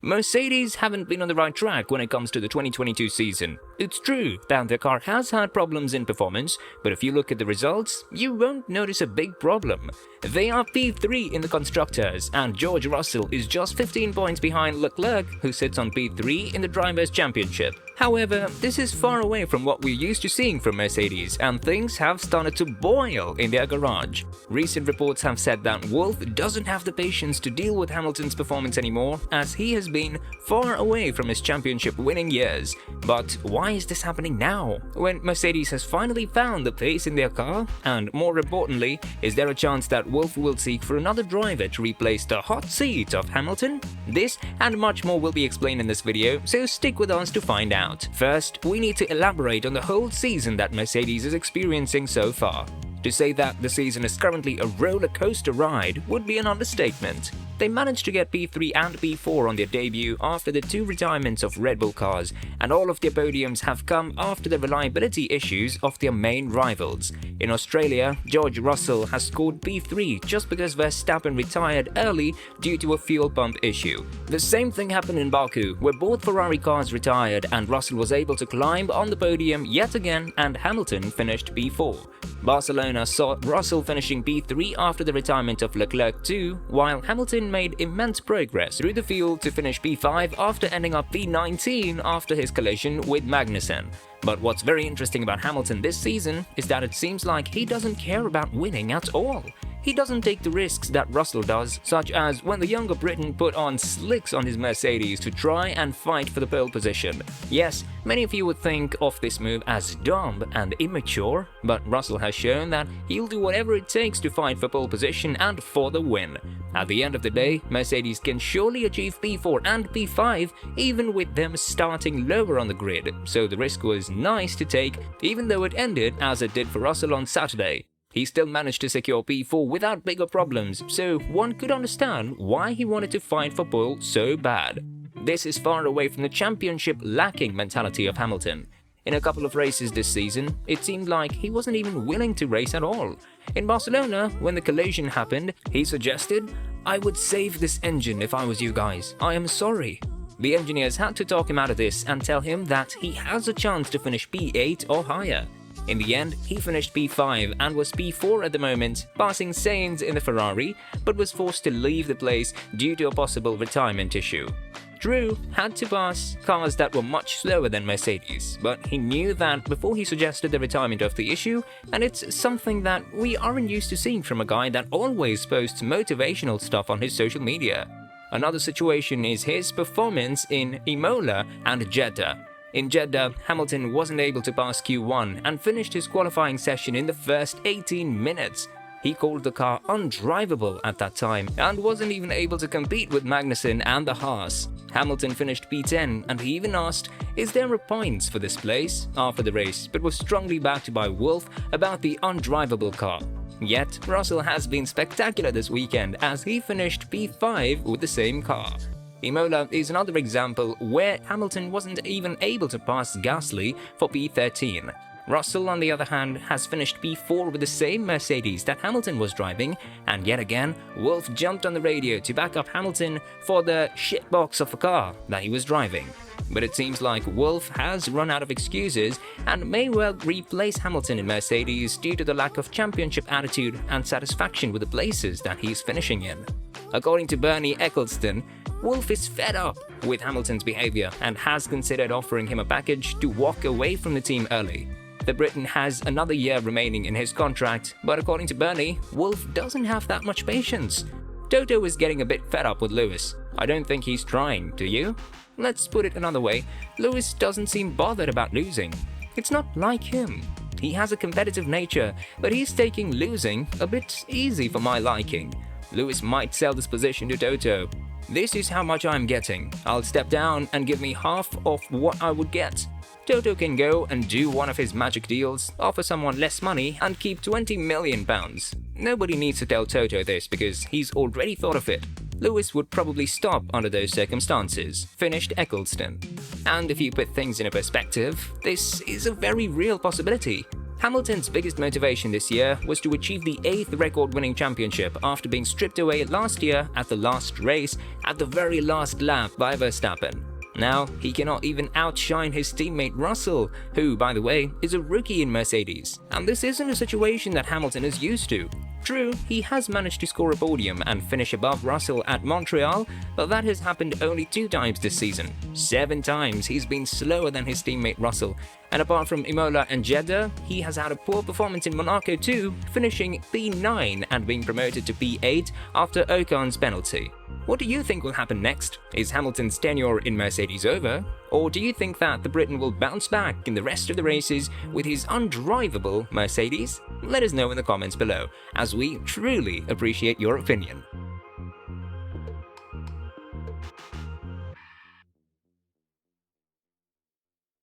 Mercedes haven't been on the right track when it comes to the 2022 season. It's true that their car has had problems in performance, but if you look at the results, you won't notice a big problem. They are P3 in the constructors, and George Russell is just 15 points behind Leclerc, who sits on P3 in the Drivers' Championship. However, this is far away from what we're used to seeing from Mercedes, and things have started to boil in their garage. Recent reports have said that Wolff doesn't have the patience to deal with Hamilton's performance anymore, as he has been far away from his championship winning years. But why is this happening now, when Mercedes has finally found the pace in their car? And more importantly, is there a chance that Wolff will seek for another driver to replace the hot seat of Hamilton? This and much more will be explained in this video, so stick with us to find out. First, we need to elaborate on the whole season that Mercedes is experiencing so far. To say that the season is currently a roller coaster ride would be an understatement. They managed to get P3 and P4 on their debut after the two retirements of Red Bull cars, and all of their podiums have come after the reliability issues of their main rivals. In Australia, George Russell has scored P3 just because Verstappen retired early due to a fuel pump issue. The same thing happened in Baku, where both Ferrari cars retired and Russell was able to climb on the podium yet again, and Hamilton finished P4. Barcelona saw Russell finishing P3 after the retirement of Leclerc too, while Hamilton made immense progress through the field to finish P5 after ending up P19 after his collision with Magnussen. But what's very interesting about Hamilton this season is that it seems like he doesn't care about winning at all. He doesn't take the risks that Russell does, such as when the younger Briton put on slicks on his Mercedes to try and fight for the pole position. Yes, many of you would think of this move as dumb and immature, but Russell has shown that he'll do whatever it takes to fight for pole position and for the win. At the end of the day, Mercedes can surely achieve P4 and P5 even with them starting lower on the grid, so the risk was nice to take, even though it ended as it did for Russell on Saturday. He still managed to secure P4 without bigger problems, so one could understand why he wanted to fight for pole so bad. This is far away from the championship lacking mentality of Hamilton. In a couple of races this season, it seemed like he wasn't even willing to race at all. In Barcelona, when the collision happened, he suggested, "I would save this engine if I was you guys. I am sorry." The engineers had to talk him out of this and tell him that he has a chance to finish P8 or higher. In the end, he finished P5 and was P4 at the moment, passing Sainz in the Ferrari, but was forced to leave the place due to a possible retirement issue. Drew had to pass cars that were much slower than Mercedes, but he knew that before he suggested the retirement of the issue, and it's something that we aren't used to seeing from a guy that always posts motivational stuff on his social media. Another situation is his performance in Imola and Jeddah. In Jeddah, Hamilton wasn't able to pass Q1 and finished his qualifying session in the first 18 minutes. He called the car undrivable at that time and wasn't even able to compete with Magnussen and the Haas. Hamilton finished P10 and he even asked, "Is there a points for this place?" after the race, but was strongly backed by Wolff about the undrivable car. Yet, Russell has been spectacular this weekend as he finished P5 with the same car. Imola is another example where Hamilton wasn't even able to pass Gasly for P13. Russell, on the other hand, has finished P4 with the same Mercedes that Hamilton was driving, and yet again, Wolff jumped on the radio to back up Hamilton for the shitbox of a car that he was driving. But it seems like Wolff has run out of excuses and may well replace Hamilton in Mercedes due to the lack of championship attitude and satisfaction with the places that he's finishing in. According to Bernie Eccleston, Wolff is fed up with Hamilton's behavior and has considered offering him a package to walk away from the team early. The Briton has another year remaining in his contract, but according to Bernie, Wolff doesn't have that much patience. Toto is getting a bit fed up with Lewis. I don't think he's trying, do you? Let's put it another way, Lewis doesn't seem bothered about losing. It's not like him. He has a competitive nature, but he's taking losing a bit easy for my liking. Lewis might sell this position to Toto. "This is how much I'm getting. I'll step down and give me half of what I would get." Toto can go and do one of his magic deals, offer someone less money and keep £20 million. Nobody needs to tell Toto this because he's already thought of it. Lewis would probably stop under those circumstances, finished Eccleston. And if you put things in a perspective, this is a very real possibility. Hamilton's biggest motivation this year was to achieve the 8th record-winning championship after being stripped away last year at the last race at the very last lap by Verstappen. Now, he cannot even outshine his teammate Russell, who, by the way, is a rookie in Mercedes. And this isn't a situation that Hamilton is used to. True, he has managed to score a podium and finish above Russell at Montreal, but that has happened only 2 times this season. 7 times he's been slower than his teammate Russell. And apart from Imola and Jeddah, he has had a poor performance in Monaco too, finishing P9 and being promoted to P8 after Ocon's penalty. What do you think will happen next? Is Hamilton's tenure in Mercedes over? Or do you think that the Briton will bounce back in the rest of the races with his undrivable Mercedes? Let us know in the comments below, as we truly appreciate your opinion.